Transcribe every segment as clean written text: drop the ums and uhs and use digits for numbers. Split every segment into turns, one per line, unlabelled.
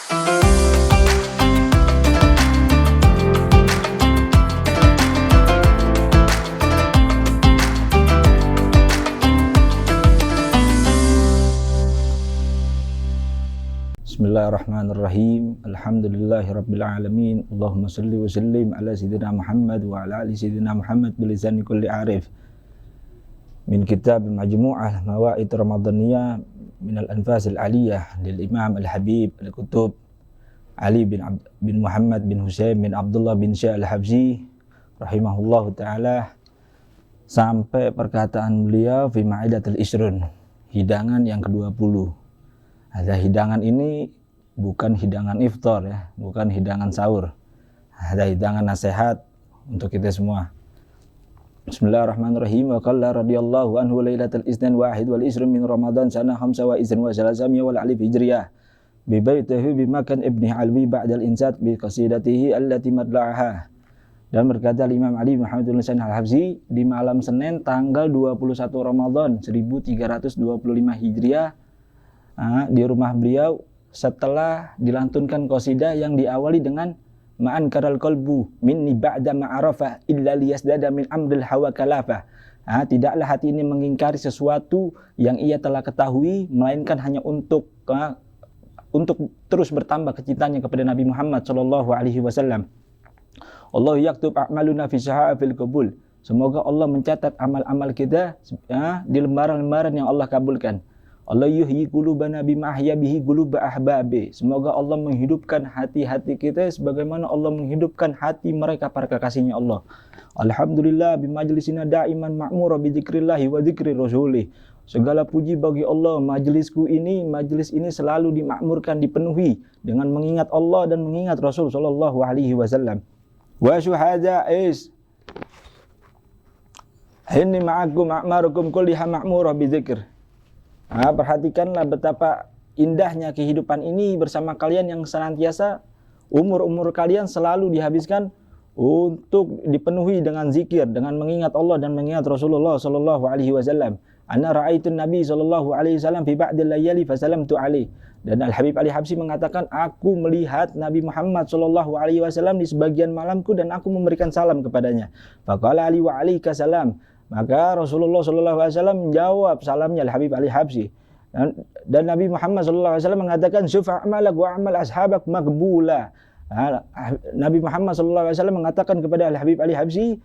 Bismillahirrahmanirrahim. Alhamdulillahirabbil alamin. Allahumma shalli wa sallim ala sayyidina Muhammad wa ala ali sayyidina Muhammad bilisani kulli arif. Min kitab Majmu'ah Mawa'id Ramadaniyah min al-anfas al-aliyah lil Imam Al-Habib Al-Kutub Ali bin Muhammad bin Husain bin Abdullah bin Syekh Al-Habsyi rahimahullahu taala, sampai perkataan beliau fi Ma'idatul Isrun, hidangan yang ke-20. Ada hidangan ini bukan hidangan iftar ya, bukan hidangan sahur. Ada hidangan nasihat untuk kita semua. Bismillahirrahmanirrahim. Wa qala radhiyallahu anhu lailatul isnin wahid wal isrin min Ramadan sana khamsa wa isrin wa salasamiya wal alif hijriyah. Bi baitihi bi makan ibni Alwi ba'da al-insat bi qasidatihi allati madla'aha. Dan berkata Imam Ali Muhammad bin Husain Al-Habsyi di malam Senin tanggal 21 Ramadan 1325 Hijriah, di rumah beliau setelah dilantunkan qasidah yang diawali dengan ma'an karal qalbu minni ba'da ma'arafah illa liyasdada min amril hawa kalafah. Tidaklah hati ini mengingkari sesuatu yang ia telah ketahui, melainkan hanya untuk terus bertambah kecintanya kepada Nabi Muhammad sallallahu alaihi wasallam. Allah yaktub a'maluna fi sahafil qabul. Semoga Allah mencatat amal-amal kita di lembaran-lembaran yang Allah kabulkan. Allah yuhyi qulubana bima ahya bihi quluba ahbabi. Semoga Allah menghidupkan hati-hati kita sebagaimana Allah menghidupkan hati mereka para kekasihnya Allah. Alhamdulillah bimajlisina da'iman ma'mura bi dzikrillah wa dzikri rasulih. Segala puji bagi Allah, majelis ini selalu dimakmurkan, dipenuhi dengan mengingat Allah dan mengingat Rasul sallallahu alaihi wasallam. Wa syuhada inni ma'akum a'marukum kulliha ma'mura bi dzikr. Perhatikanlah betapa indahnya kehidupan ini bersama kalian yang senantiasa umur-umur kalian selalu dihabiskan untuk dipenuhi dengan zikir, dengan mengingat Allah dan mengingat Rasulullah sallallahu alaihi wasallam. Ana ra'aitun Nabi sallallahu alaihi wasallam fi ba'dil layali fa salamtu alaihi. Dan Al-Habib Al-Habsyi mengatakan, aku melihat Nabi Muhammad sallallahu alaihi wasallam di sebagian malamku dan aku memberikan salam kepadanya. Faqala Ali wa alaika salam. Maka Rasulullah sallallahu alaihi wasallam menjawab salamnya Al-Habib Al-Habsyi. Dan Nabi Muhammad sallallahu alaihi wasallam mengatakan, "Syuf a'malak wa amal ashabak maqbula." Nabi Muhammad sallallahu alaihi wasallam mengatakan kepada Al-Habib Al-Habsyi,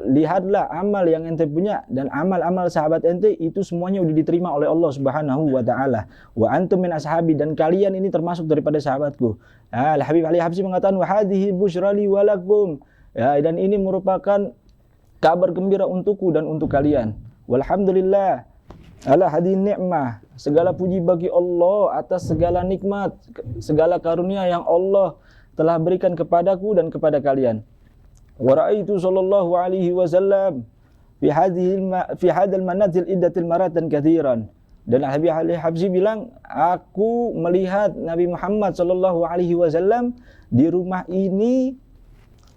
lihatlah amal yang ente punya dan amal-amal sahabat ente itu semuanya sudah diterima oleh Allah Subhanahu wa taala. Wa antum min ashabi, dan kalian ini termasuk daripada sahabatku. Al-Habib Al-Habsyi mengatakan, "Wa hadhihi busyrali wa lakum." Dan ini merupakan kabar gembira untukku dan untuk kalian. Walhamdulillah ala hadin ni'mah. Segala puji bagi Allah atas segala nikmat, segala karunia yang Allah telah berikan kepadaku dan kepada kalian. Wa ra'aitu sallallahu alaihi wasallam fi hadzal manazil iddatil maratan katsiran. Dan Habib Al-Habsyi bilang, aku melihat Nabi Muhammad sallallahu alaihi wasallam di rumah ini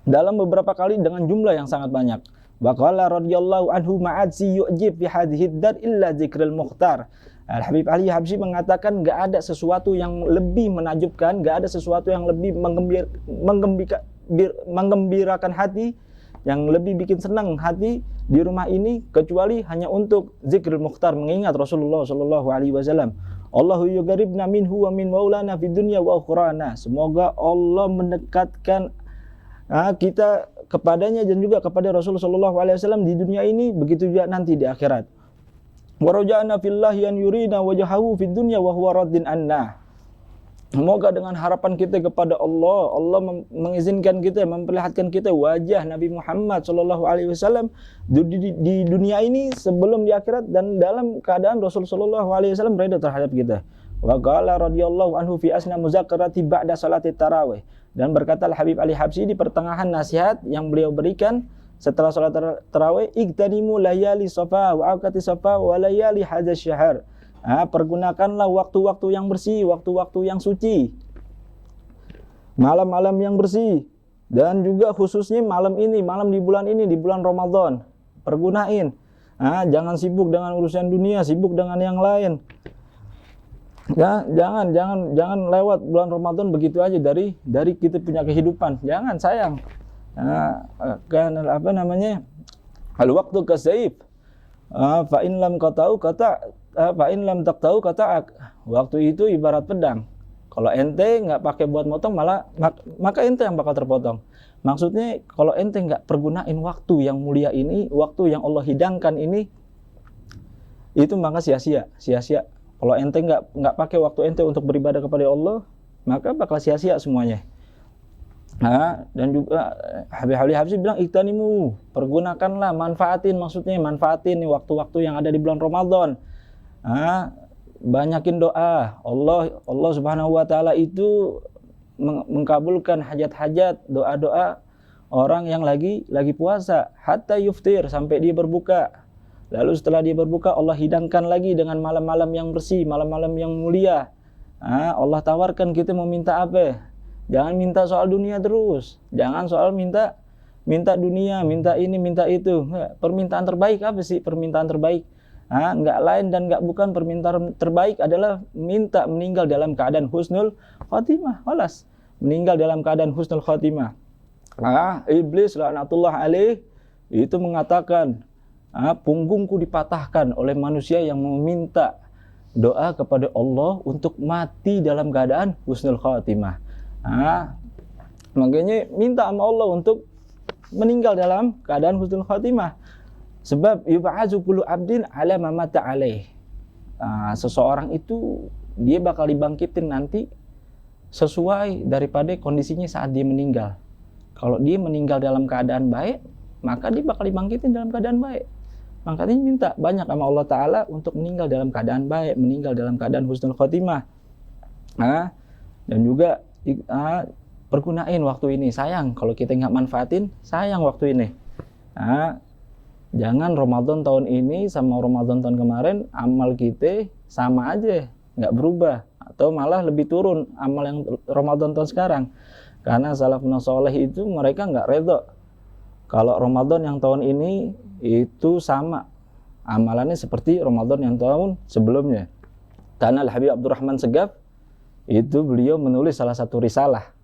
dalam beberapa kali dengan jumlah yang sangat banyak. Wa qala radhiyallahu anhu ma'adzi yu'jib fi hadhihi dar illa dzikrul mukhtar. Al-Habib Al-Habsyi mengatakan enggak ada sesuatu yang lebih menakjubkan, enggak ada sesuatu yang lebih menggembirakan hati, yang lebih bikin senang hati di rumah ini kecuali hanya untuk zikrul mukhtar, mengingat Rasulullah sallallahu alaihi wasallam. Allahu yuqarribna minhu wa min maulana fid dunya wa ukhrana. Semoga Allah mendekatkan kita kepadanya dan juga kepada Rasulullah sallallahu alaihi wasallam di dunia ini, begitu juga nanti di akhirat. Wa raja'na fillahi an yurina wajhahu fid dunya wa huwa raddin anna. Semoga dengan harapan kita kepada Allah, Allah mengizinkan kita, memperlihatkan kita wajah Nabi Muhammad sallallahu alaihi wasallam di dunia ini sebelum di akhirat, dan dalam keadaan Rasul sallallahu alaihi wasallam redha terhadap kita. Wa qala radhiyallahu anhu fi asna muzakarati ba'da salati tarawih. Dan berkata Al-Habib Al-Habsyi di pertengahan nasihat yang beliau berikan setelah salat tarawih, "Iqtanimu layali safa wa awqati safa wa layali hadzal syahr." Pergunakanlah waktu-waktu yang bersih, waktu-waktu yang suci, malam-malam yang bersih, dan juga khususnya malam ini, malam di bulan Ramadan. Pergunain. Jangan sibuk dengan urusan dunia, sibuk dengan yang lain. Ya, jangan lewat bulan Ramadan begitu aja dari kita punya kehidupan. Jangan, sayang. Nah, kan apa namanya? Al waktu kasaif. Fa in lam qata'u qata fa in lam taqta'u qata'ak. Waktu itu ibarat pedang. Kalau ente nggak pakai buat motong, malah maka ente yang bakal terpotong. Maksudnya kalau ente nggak pergunain waktu yang mulia ini, waktu yang Allah hidangkan ini, itu maka sia-sia. Kalau ente nggak pakai waktu ente untuk beribadah kepada Allah, maka bakal sia-sia semuanya. Nah, dan juga Habib bilang iktanimu, pergunakanlah, manfaatin nih waktu-waktu yang ada di bulan Ramadan. Nah, banyakin doa. Allah Subhanahu wa taala itu mengkabulkan hajat-hajat, doa-doa orang yang lagi puasa, hatta yuftir, sampai dia berbuka. Lalu setelah dia berbuka, Allah hidangkan lagi dengan malam-malam yang bersih, malam-malam yang mulia. Allah tawarkan kita mau minta apa? Jangan minta soal dunia terus. Jangan soal minta dunia, minta ini, minta itu. Permintaan terbaik apa sih permintaan terbaik? Enggak lain dan enggak bukan, permintaan terbaik adalah minta meninggal dalam keadaan husnul khotimah. Walas, meninggal dalam keadaan husnul khotimah. Iblis laknatullah alaih itu mengatakan, punggungku dipatahkan oleh manusia yang meminta doa kepada Allah untuk mati dalam keadaan husnul khotimah. Makanya minta sama Allah untuk meninggal dalam keadaan husnul khotimah. Sebab yub'atsu kullu 'abdin 'ala ma mata 'alaih. Seseorang itu dia bakal dibangkitin nanti sesuai daripada kondisinya saat dia meninggal. Kalau dia meninggal dalam keadaan baik, maka dia bakal dibangkitin dalam keadaan baik. Makanya minta banyak sama Allah Ta'ala untuk meninggal dalam keadaan baik, meninggal dalam keadaan husnul khotimah. Dan juga pergunain waktu ini. Sayang kalau kita nggak manfaatin, sayang waktu ini. Jangan Ramadan tahun ini sama Ramadan tahun kemarin amal kita sama aja, nggak berubah, atau malah lebih turun amal yang Ramadan tahun sekarang. Karena salafun saleh itu mereka nggak redha kalau Ramadan yang tahun ini itu sama amalannya seperti Ramadan yang tahun sebelumnya. Karena Al-Habib Abdurrahman Segaf itu beliau menulis salah satu risalah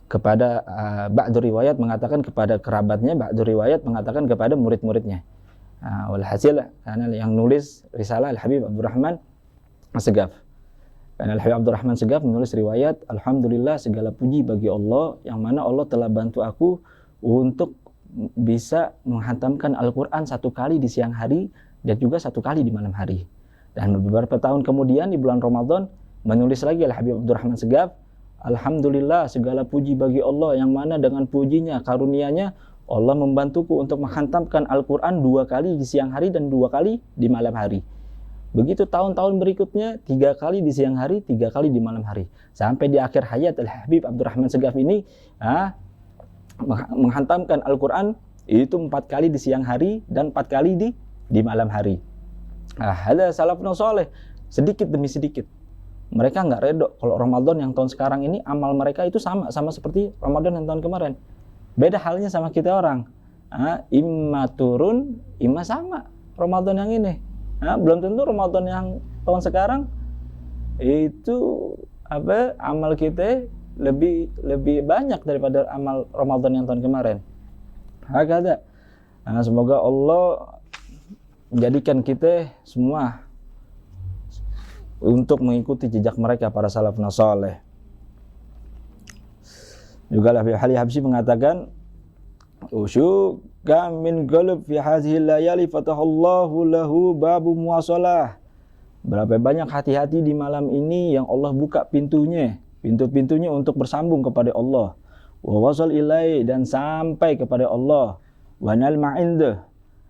kepada ba'du riwayat mengatakan kepada kerabatnya, ba'du riwayat mengatakan kepada murid-muridnya. Walhasil karena yang nulis risalah Al-Habib Abdurrahman Segaf. Karena Al-Habib Abdurrahman Segaf menulis riwayat, alhamdulillah segala puji bagi Allah yang mana Allah telah bantu aku untuk bisa menghantamkan Al-Quran 1 kali di siang hari dan juga 1 kali di malam hari. Dan beberapa tahun kemudian di bulan Ramadan menulis lagi Al-Habib Abdurrahman Segaf, alhamdulillah segala puji bagi Allah yang mana dengan pujinya, karunianya Allah membantuku untuk menghantamkan Al-Quran 2 kali di siang hari dan 2 kali di malam hari. Begitu tahun-tahun berikutnya 3 kali di siang hari, 3 kali di malam hari. Sampai di akhir hayat Al-Habib Abdurrahman Segaf ini menghantamkan Al-Quran itu 4 kali di siang hari dan 4 kali di malam hari. Ada salafun saleh sedikit demi sedikit. Mereka nggak redho kalau Ramadan yang tahun sekarang ini amal mereka itu sama seperti Ramadan yang tahun kemarin. Beda halnya sama kita orang. Imma turun, imma sama Ramadan yang ini. Belum tentu Ramadan yang tahun sekarang itu amal kita lebih banyak daripada amal Ramadan yang tahun kemarin. Hakada. Semoga Allah menjadikan kita semua untuk mengikuti jejak mereka para salafun saleh. Juga Habib Habsyi mengatakan, usyuka min qalb fi hadhihi layali fatahallahu lahu babu muwasalah. Berapa banyak hati-hati di malam ini yang Allah buka pintunya untuk bersambung kepada Allah. Wa wasal ilai, dan sampai kepada Allah. Wa nal ma'indah,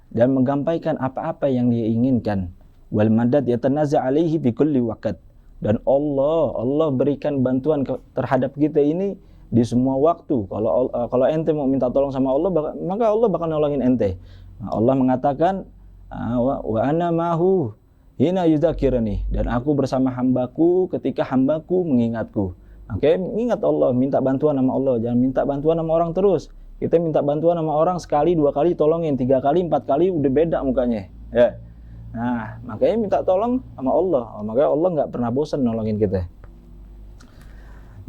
dan menggampaikan apa-apa yang dia inginkan. Wal madad yatanazza alaihi bi kulli waqt, dan Allah berikan bantuan terhadap kita ini di semua waktu. Kalau ente mau minta tolong sama Allah, maka Allah bakal nolongin ente. Allah mengatakan wa ana mahu hina yudzakirani, dan aku bersama hambaku ketika hambaku mengingatku. Ingat Allah, minta bantuan sama Allah, jangan minta bantuan sama orang terus. Kita minta bantuan sama orang sekali, 2 kali tolongin, 3 kali, 4 kali udah beda mukanya. Ya. Nah, makanya minta tolong sama Allah. Makanya Allah nggak pernah bosan nolongin kita.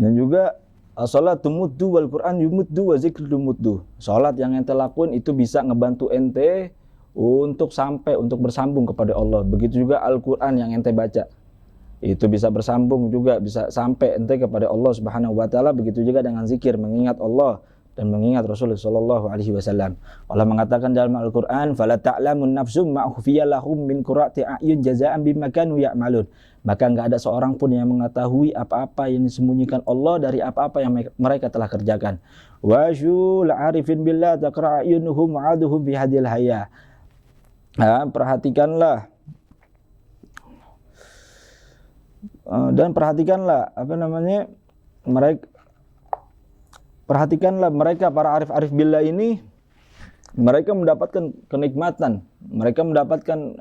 Dan juga as-salatu muddu wal Qur'an yumuddu wa zikru muddu. Salat yang ente lakuin itu bisa ngebantu ente untuk bersambung kepada Allah. Begitu juga Al-Qur'an yang ente baca. Itu bisa bersambung juga, bisa sampai ente kepada Allah Subhanahu wa taala. Begitu juga dengan zikir, mengingat Allah dan mengingat Rasulullah sallallahu alaihi wasallam. Allah mengatakan dalam Al-Qur'an, "Fala ta'lamun nafsum ma ukhfiya lahum min qurrati a'yun jazaa'an bima kanu ya'malun." Maka enggak ada seorang pun yang mengetahui apa-apa yang disembunyikan Allah dari apa-apa yang mereka telah kerjakan. Wa syul 'arifin billah taqra a'yunuhum wa'aduhum fi hadil hayya. Perhatikanlah mereka para arif-arif billah ini, mereka mendapatkan kenikmatan, mereka mendapatkan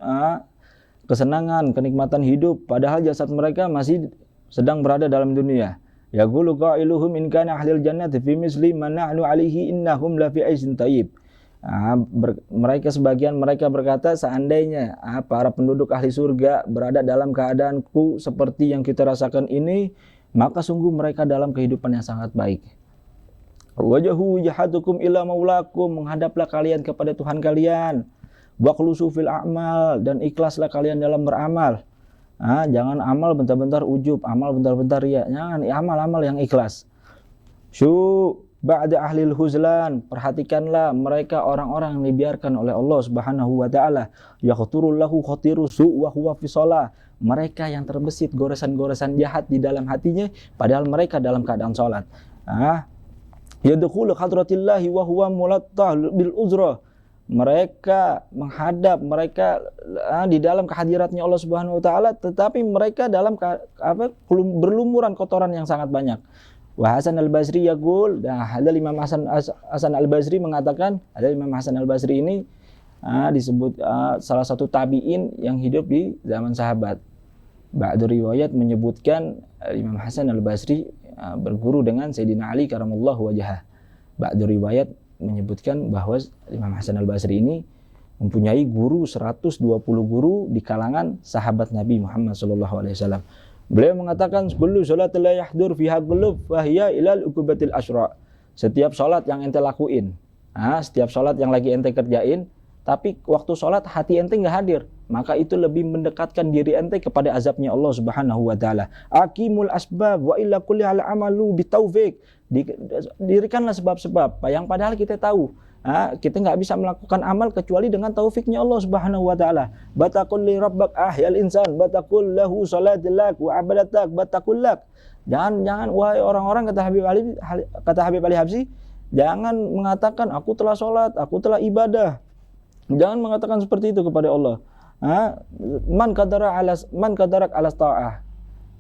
kesenangan, kenikmatan hidup padahal jasad mereka masih sedang berada dalam dunia. Yaqulu qailuhum in kana ahlil jannati fi misli ma nahnu alaihi innahum la fi 'aishin thayyib. Sebagian mereka berkata, seandainya para penduduk ahli surga berada dalam keadaanku seperti yang kita rasakan ini, maka sungguh mereka dalam kehidupan yang sangat baik. Wajahu jahatukum ila maulakum, menghadaplah kalian kepada Tuhan kalian. Waqlusu fil a'mal, dan ikhlaslah kalian dalam beramal. Jangan amal bentar-bentar ujub, amal bentar-bentar riya. Jangan, amal-amal yang ikhlas. Ba'da ahlil huzlan, perhatikanlah mereka orang-orang yang dibiarkan oleh Allah Subhanahu wa taala. Yaqturul lahu khatiru su' wa huwa fi shalah. Mereka yang terbesit goresan-goresan jahat di dalam hatinya padahal mereka dalam keadaan salat. Yadkhulu hadratillahi wa huwa mulattah bil uzra. Mereka menghadap, mereka di dalam kehadiratnya Allah Subhanahu wa taala, tetapi mereka dalam berlumuran kotoran yang sangat banyak. Wa Hasan al-Basri yaqul, ada Imam Hasan al-Basri mengatakan, ada Imam Hasan al-Basri ini disebut salah satu tabi'in yang hidup di zaman sahabat. Ba'du riwayat menyebutkan Imam Hasan al-Basri berguru dengan Sayyidina Ali karamallahu wajhah. Ba'du riwayat menyebutkan bahwa Imam Hasan al-Basri ini mempunyai guru 120 guru di kalangan sahabat Nabi Muhammad sallallahu alaihi wasallam. Beliau mengatakan, kullu sholatin la yahdur fiha qulub fa hiya ilal uqubatil asyra. Setiap salat yang ente lakuin, setiap salat yang lagi ente kerjain, tapi waktu salat hati ente enggak hadir, maka itu lebih mendekatkan diri ente kepada azabnya Allah Subhanahu wa taala. Aqimul asbab wa illa kulli al amalu bitaufiq. Dirikanlah sebab-sebab yang padahal kita tahu kita nggak bisa melakukan amal kecuali dengan taufiknya Allah Subhanahu wa taala. Batakul li rabbak ahyal insan, batakul lahu salatilak wa abadatak, batakullak. Jangan wahai orang-orang, kata Habib Ali Habsyi, jangan mengatakan aku telah salat, aku telah ibadah. Jangan mengatakan seperti itu kepada Allah. Man qadarak alas ta'ah.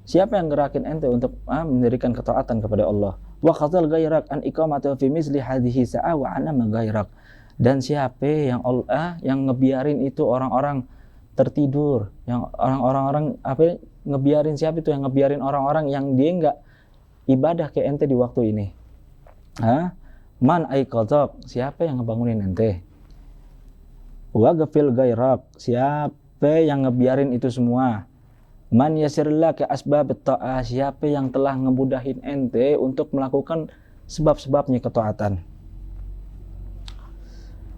Siapa yang gerakin ente untuk mendirikan ketaatan kepada Allah? Wa qatal ghairak an iqamatu fi misli hadhihi sa'a wa ana ghairak. Dan siapa yang ngebiarin itu orang-orang tertidur, yang orang-orang ngebiarin, siapa itu yang ngebiarin orang-orang yang dia enggak ibadah ke ente di waktu ini? Man aiqadzak, siapa yang ngebangunin ente? Wa ghafil ghairak, siapa yang ngebiarin itu semua? Man yasirlah ke asbab ta'ah, siapa yang telah ngemudahin ente untuk melakukan sebab-sebabnya ketaatan.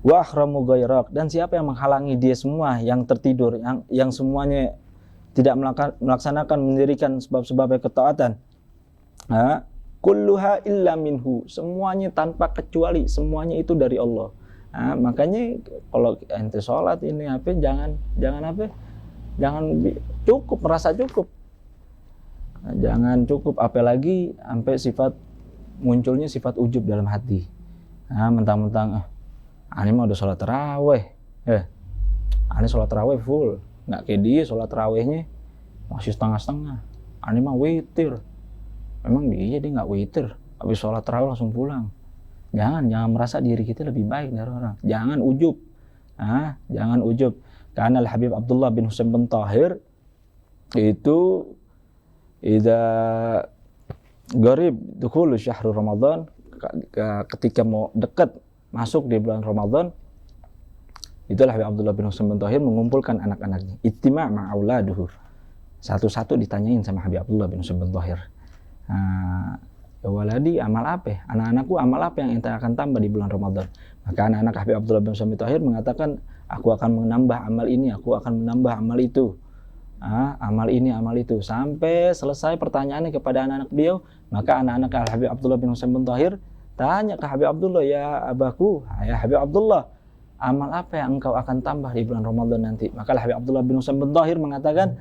Wa akhramu ghairak, dan siapa yang menghalangi dia semua yang tertidur, yang semuanya tidak melaksanakan mendirikan sebab-sebab ketaatan. Kulluha illa minhu, semuanya tanpa kecuali, semuanya itu dari Allah. Makanya kalau ente sholat ini jangan cukup, merasa cukup. Jangan cukup, apalagi sampai munculnya sifat ujub dalam hati. Mentang-mentang ini mah udah sholat tarawih. Ini sholat tarawih full. Nggak kayak dia sholat tarawihnya masih setengah-setengah. Ini mah witir. Memang dia nggak witir. Habis sholat tarawih langsung pulang. Jangan merasa diri kita lebih baik dari orang. Jangan ujub. Jangan ujub. Karena Habib Abdullah bin Husain bin Tahir itu idza gharib dukhul syahrul Ramadan, ketika mau dekat masuk di bulan Ramadan, Itulah Habib Abdullah bin Husain bin Thahir mengumpulkan anak-anaknya. Ijtima' ma'auladuhu. Satu-satu ditanyain sama Habib Abdullah bin Husain bin Thahir. Ya waladi, amal apa? Anak-anakku amal apa yang ente akan tambah di bulan Ramadan? Maka anak-anak Habib Abdullah bin Husain bin Thahir mengatakan, aku akan menambah amal ini, aku akan menambah amal itu. Amal ini, amal itu. Sampai selesai pertanyaannya kepada anak-anak beliau, maka anak-anak Habib Abdullah bin Husain bin Thahir tanya ke Habib Abdullah, ya abaku, ya Habib Abdullah, amal apa yang engkau akan tambah di bulan Ramadan nanti? Maka Habib Abdullah bin Husain bin Thahir mengatakan,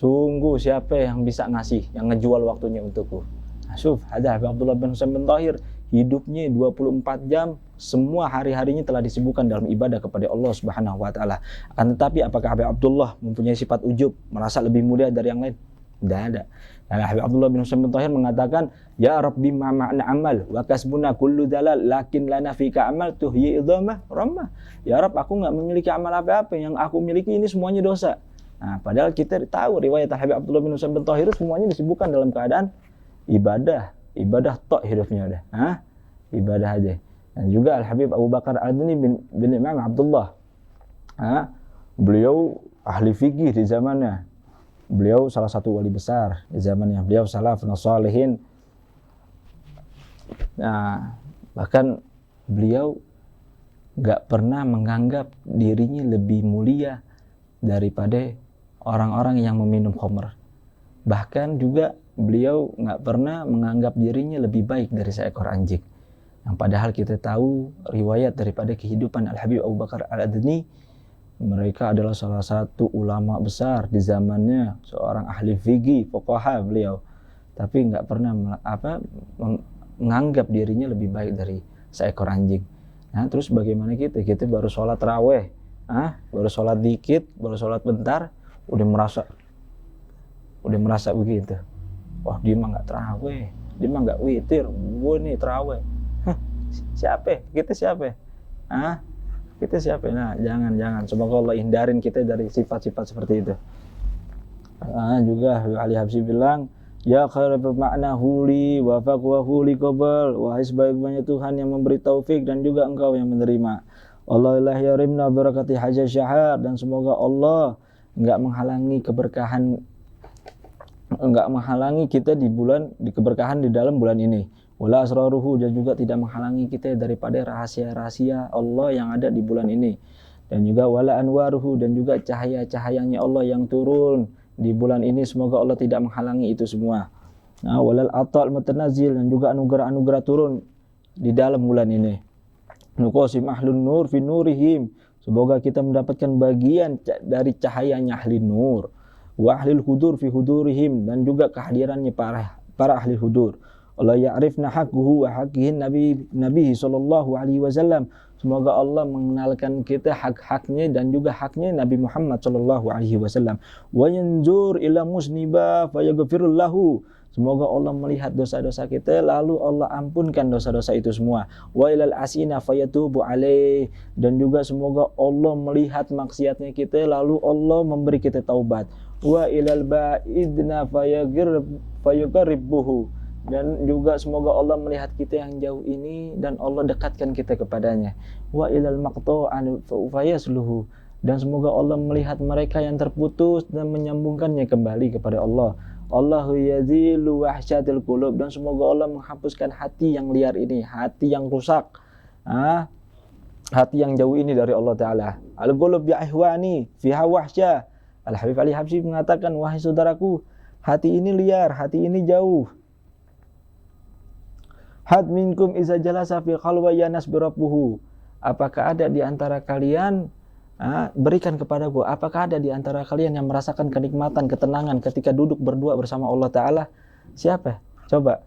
sungguh siapa yang bisa ngasih, yang ngejual waktunya untukku. Syuf, ada Habib Abdullah bin Husain bin Thahir, hidupnya 24 jam, semua hari-harinya telah disibukkan dalam ibadah kepada Allah Subhanahu wa taala. Akan tetapi apakah Habib Abdullah mempunyai sifat ujub, merasa lebih mulia dari yang lain? Tidak ada. Dan Habib Abdullah bin Husain bin Thahir mengatakan, ya Rabbi ma ma'na amal wa kasbuna kullu dalal lakin lana fika amal tuhyi idhamah ramah. Ya Rabb, aku enggak memiliki amal apa-apa, yang aku miliki ini semuanya dosa. Padahal kita tahu riwayat Habib Abdullah bin Husain bin Thahir semuanya disibukkan dalam keadaan ibadah tok hidupnya udah. Ibadah aja. Dan juga Al-Habib Abu Bakar Al-Adni bin Imam Abdullah. Beliau ahli fikih di zamannya. Beliau salah satu wali besar di zamannya. Beliau salafun shalihin. Bahkan beliau enggak pernah menganggap dirinya lebih mulia daripada orang-orang yang meminum khamr. Bahkan juga beliau nggak pernah menganggap dirinya lebih baik dari seekor anjing. Yang padahal kita tahu riwayat daripada kehidupan Al-Habib Abu Bakar Al-Adni, mereka adalah salah satu ulama besar di zamannya, seorang ahli fikih, fuqaha beliau. Tapi nggak pernah menganggap dirinya lebih baik dari seekor anjing. Terus bagaimana kita? Kita baru sholat raweh, baru sholat dikit, baru sholat bentar, udah merasa begitu. Wah, dia mah nggak terawih, dia mah nggak witir, gue nih terawih. Siapa? Kita siapa? Kita siapa? Nah, jangan. Semoga Allah hindarin kita dari sifat-sifat seperti itu. Juga Ali Habsyi bilang, ya khairu makna huli wa faqwahu li qabal, wahai sebaik-baiknya Tuhan yang memberi taufik dan juga engkau yang menerima. Allahillah yarimna barakati hajah syahar, dan semoga Allah enggak menghalangi kita di keberkahan di dalam bulan ini. Wala asraruhu, dan juga tidak menghalangi kita daripada rahasia-rahasia Allah yang ada di bulan ini. Dan juga wala anwaruhu, dan juga cahaya-cahayanya Allah yang turun di bulan ini, semoga Allah tidak menghalangi itu semua. Walal atal mutanazil, dan juga anugerah-anugerah turun di dalam bulan ini. Nuqasim ahlun nur fi nurihim, semoga kita mendapatkan bagian dari cahayanya ahli nur. Wa ahlil hudur fi hudurihim, dan juga kehadirannya para ahli hudur. Allah ya'rifna haqquhu wa haqqihin Nabi sallallahu alaihi wasallam, semoga Allah mengenalkan kita hak-haknya dan juga haknya Nabi Muhammad sallallahu alaihi wasallam. Wa yanzur ila musniba fayaghfirul lahu, semoga Allah melihat dosa-dosa kita lalu Allah ampunkan dosa-dosa itu semua. Wa ilal asina fayatubu alaih, dan juga semoga Allah melihat maksiatnya kita lalu Allah memberi kita taubat. Wa ilal ba'idna fayuqarribuhu, dan juga semoga Allah melihat kita yang jauh ini dan Allah dekatkan kita kepadanya. Wa ilal maqtu'an fayasluhu, dan semoga Allah melihat mereka yang terputus dan menyambungkannya kembali kepada Allah. Allahu yazilu wahsyatil qulub, dan semoga Allah menghapuskan hati yang liar ini, hati yang rusak, hati yang jauh ini dari Allah Ta'ala. Al-qulub ya ihwani fiha wahsyah. Al-Habib Ali Habsyi mengatakan, wahai saudaraku, hati ini liar, hati ini jauh. Had minkum iza jalasa fi khalwa yanas bi rabbuhu, apakah ada di antara kalian, berikan kepadaku, apakah ada di antara kalian yang merasakan kenikmatan, ketenangan ketika duduk berdua bersama Allah Ta'ala? Siapa? Coba.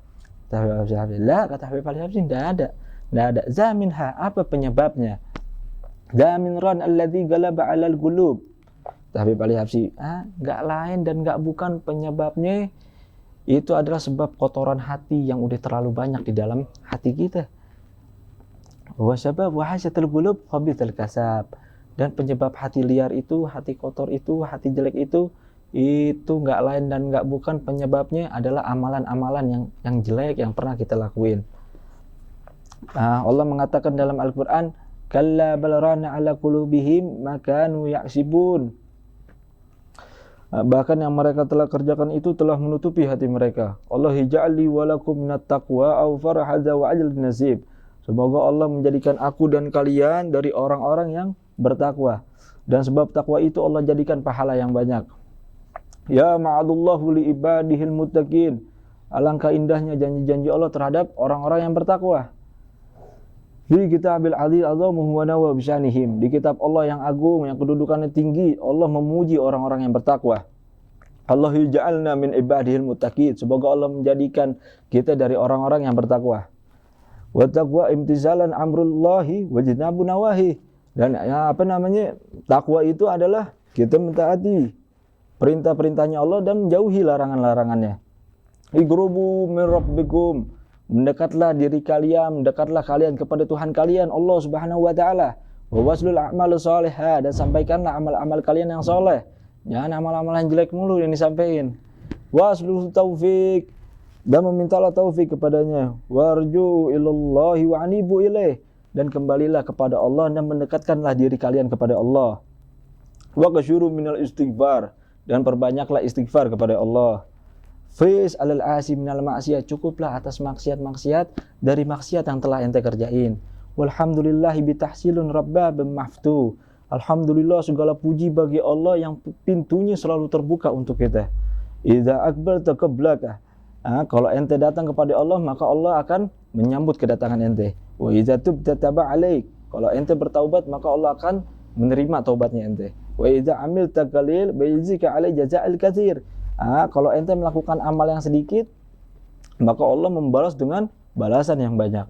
Kata Habib Ali Habsyi, tidak ada. Zaminha, apa penyebabnya? Zamin ran alladhi galaba alal qulub. Habib Ali Habsyi, enggak lain dan enggak bukan penyebabnya itu adalah sebab kotoran hati yang udah terlalu banyak di dalam hati kita. Wa sabab wahasyatul qulub khabithul kasab, dan penyebab hati liar itu, hati kotor itu, hati jelek itu enggak lain dan enggak bukan penyebabnya adalah amalan-amalan yang jelek yang pernah kita lakuin. Allah mengatakan dalam Al-Qur'an, Kalla bal rana ala qulubihim ma kanu yaksibun. Bahkan yang mereka telah kerjakan itu telah menutupi hati mereka. Allah ja'alli wa lakum minat taqwa aw farhadza wa ajal nasib. Semoga Allah menjadikan aku dan kalian dari orang-orang yang bertakwa. Dan sebab takwa itu Allah jadikan pahala yang banyak. Ya ma'adullahu li ibadihil muttaqin. Alangkah indahnya janji-janji Allah terhadap orang-orang yang bertakwa. Di kitabil adil azamuhu wa nawa bisanihim. Di kitab Allah yang agung, yang kedudukannya tinggi, Allah memuji orang-orang yang bertakwa. Allah yaj'alna min ibadihil muttaqin. Semoga Allah menjadikan kita dari orang-orang yang bertakwa. Wa taqwa imtisalan amrullahi wa jinabu nawahi. Dan takwa itu adalah kita mentaati perintah-perintahnya Allah dan menjauhi larangan-larangannya. Igrubu min rabbikum. Mendekatlah diri kalian, mendekatlah kalian kepada Tuhan kalian Allah Subhanahu wa taala. Wa waslul a'mal shalihah, dan sampaikanlah amal-amal kalian yang saleh. Jangan amal-amal yang jelek mulu yang disampaikan. Waslul taufik, dan memintalah taufik kepadanya. Warju ilallahi wa anibu ilaih, dan kembalilah kepada Allah dan mendekatkanlah diri kalian kepada Allah. Wa kasyuru minal istighfar, dan perbanyaklah istighfar kepada Allah. Fis alal asi minal maksiyat, cukuplah atas maksiat-maksiat dari maksiat yang telah ente kerjain. Walhamdulillahi bitahsilun rabbabim maftu. Alhamdulillah segala puji bagi Allah yang pintunya selalu terbuka untuk kita. Idza akbalta qiblaka. Kalau ente datang kepada Allah, maka Allah akan menyambut kedatangan ente. Wa idza tubta taba alaik. Kalau ente bertaubat, maka Allah akan menerima taubatnya ente. Wa idza amilta qalil bayzika alai jazaa'il katsir. Kalau ente melakukan amal yang sedikit, maka Allah membalas dengan balasan yang banyak.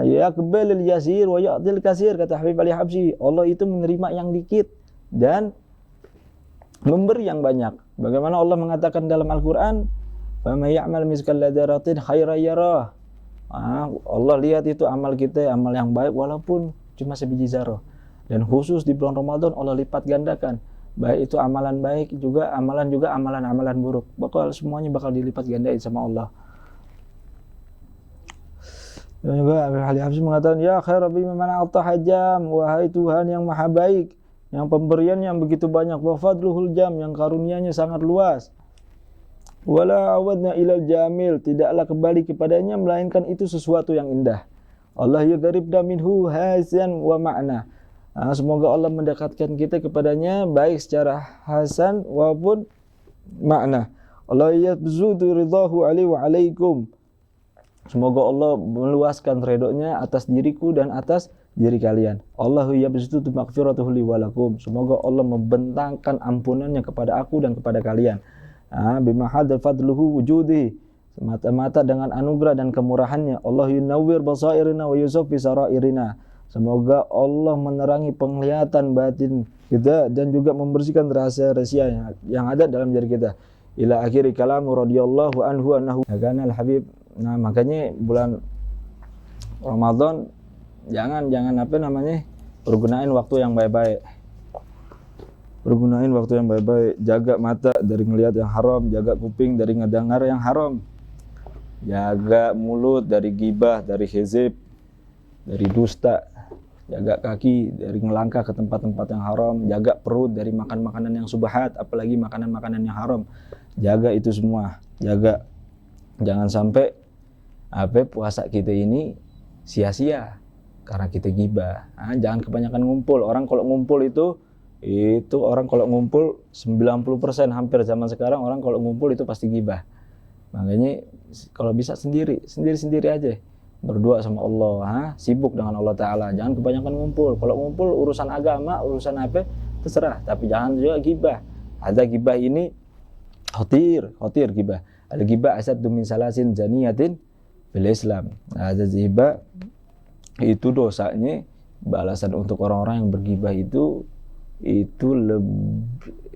Ya qabalil yasir wa ya'til katsir, kata Habib Ali Habsyi. Allah itu menerima yang dikit dan memberi yang banyak. Bagaimana Allah mengatakan dalam Al-Qur'an, "Fa may ya'mal mithqala dzarratin khairan yarah." Allah lihat itu amal kita, amal yang baik walaupun cuma sebiji zarah. Dan khusus di bulan Ramadan Allah lipat gandakan. Baik itu amalan baik juga amalan-amalan buruk. Semuanya bakal dilipat gandain sama Allah. Dan juga Habib Ali Habsyi mengatakan, ya khaira bima mana'ata hajam, wahai Tuhan yang maha baik, yang pemberian yang begitu banyak, wa fadluhul jam, yang karunianya sangat luas. Wala awadna ilal jamil, tidaklah kembali kepadanya melainkan itu sesuatu yang indah. Allah yagharibna minhu hasan wa ma'na. Semoga Allah mendekatkan kita kepadanya baik secara hasan maupun makna. Allah yabzudu ridahu alaihi wa alaikum. Semoga Allah meluaskan ridhonya atas diriku dan atas diri kalian. Allahu yabzudu maghfiratuhu li wa lakum. Semoga Allah membentangkan ampunannya kepada aku dan kepada kalian. Bima hadal fadluhu wujudi, semata-mata dengan anugerah dan kemurahannya. Allah yunawwir basairina wa yusaffi sarairina. Semoga Allah menerangi penglihatan batin kita dan juga membersihkan rahasia-rahasia yang ada dalam diri kita. Ila akhiri kalamu radhiyallahu anhu annahu kana al-habib. Makanya bulan Ramadan jangan pergunain waktu yang baik-baik. Pergunain waktu yang baik-baik, jaga mata dari ngelihat yang haram, jaga kuping dari ngedengar yang haram. Jaga mulut dari ghibah, dari hizib, dari dusta. Jaga kaki dari ngelangkah ke tempat-tempat yang haram, jaga perut dari makan makanan yang subhat, apalagi makanan-makanan yang haram. Jaga itu semua, jaga. Jangan sampai puasa kita ini sia-sia karena kita ghibah. Jangan kebanyakan ngumpul. Orang kalau ngumpul itu orang kalau ngumpul 90% hampir zaman sekarang orang kalau ngumpul itu pasti ghibah. Makanya kalau bisa sendiri aja. Berdua sama Allah, sibuk dengan Allah Ta'ala. Jangan kebanyakan ngumpul. Kalau ngumpul urusan agama, urusan apa, terserah. Tapi jangan juga ghibah. Ada ghibah ini khotir ghibah. Ada ghibah asad min salasin zaniyatin bil Islam. Ada ghibah itu dosanya, balasan untuk orang-orang yang berghibah itu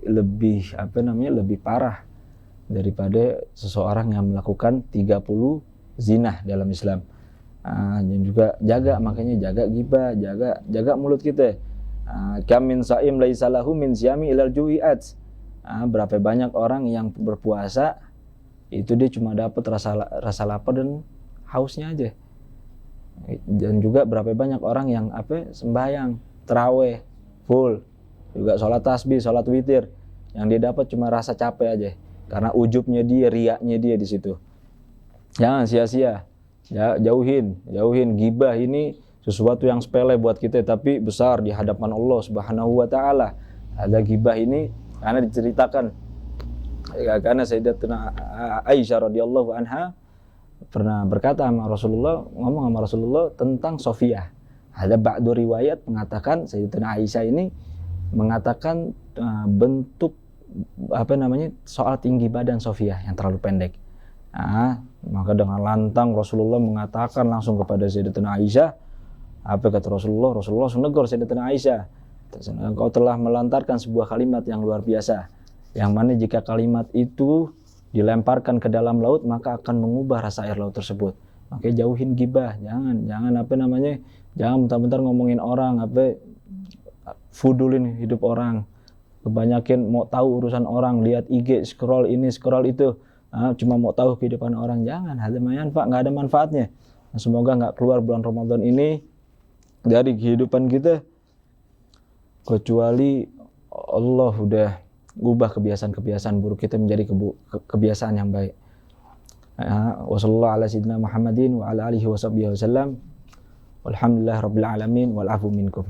lebih lebih parah daripada seseorang yang melakukan 30 zina dalam Islam. Dan juga makanya jaga ghibah, jaga mulut kita. Kam min saim laisa lahu min siyami ilal ju'iat. Berapa banyak orang yang berpuasa itu dia cuma dapat rasa lapar dan hausnya aja. Dan juga berapa banyak orang yang sembahyang tarawih full, juga sholat tasbih, sholat witir, yang dia dapat cuma rasa capek aja karena ujubnya dia, riaknya dia di situ. Jangan sia-sia. Ya, jauhin ghibah. Ini sesuatu yang sepele buat kita tapi besar di hadapan Allah Subhanahu wa taala. Ada ghibah ini karena diceritakan karena Sayyidatuna Aisyah radhiyallahu anha pernah berkata sama Rasulullah, ngomong sama Rasulullah tentang Sofiyah. Ada ba'du riwayat mengatakan Sayyidatuna Aisyah ini mengatakan bentuk soal tinggi badan Sofiyah yang terlalu pendek. Maka dengan lantang Rasulullah mengatakan langsung kepada Sayyidatuna Aisyah, apa kata Rasulullah? Rasulullah langsung negur Sayyidatuna Aisyah, engkau telah melantarkan sebuah kalimat yang luar biasa, yang mana jika kalimat itu dilemparkan ke dalam laut maka akan mengubah rasa air laut tersebut. Makanya jauhin gibah, jangan jangan bentar-bentar ngomongin orang, fudulin hidup orang, kebanyakan mau tahu urusan orang, lihat IG, scroll ini scroll itu, cuma mau tahu kehidupan orang. Jangan, nggak ada manfaatnya. Semoga nggak keluar bulan Ramadan ini dari kehidupan kita kecuali Allah udah ubah kebiasaan-kebiasaan buruk kita menjadi kebiasaan yang baik. Wassallallahu ala sayyidina Muhammadin wa ala alihi wa sahbihi wasallam. Walhamdulillahirabbil alamin wal afu minkum.